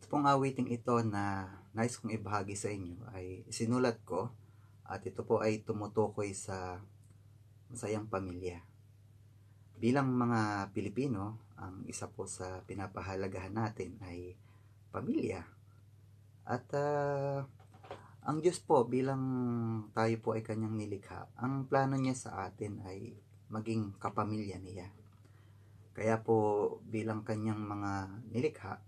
Ito pong awiting ito na nais kong ibahagi sa inyo ay sinulat ko at ito po ay tumutukoy sa masayang pamilya. Bilang mga Pilipino, ang isa po sa pinapahalagahan natin ay pamilya. At ang Diyos po bilang tayo po ay kanyang nilikha, ang plano niya sa atin ay maging kapamilya niya. Kaya po bilang kanyang mga nilikha,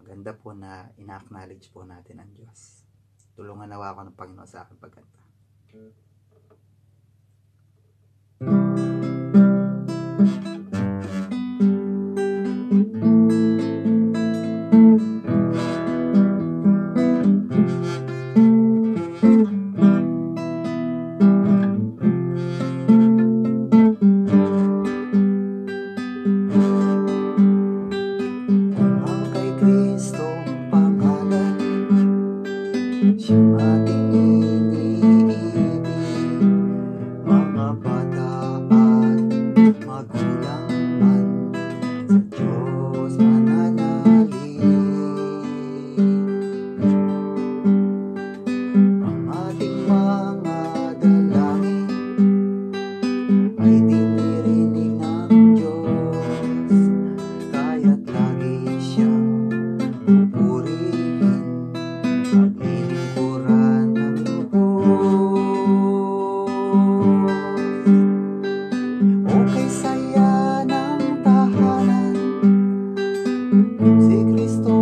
maganda po na ina-acknowledge po natin ang Diyos. Tulungan nawa ako ng Panginoon sa aking pagkanta. Siyang ating iniibig, mga bata at magulang man, sa Diyos mananalig. Ang ating mga dalangin ay dinirinig ng Diyos, kaya't lagi siyang pupurihin at nilingkuran ng lubos. O kay saya ng tahanan, si Kristo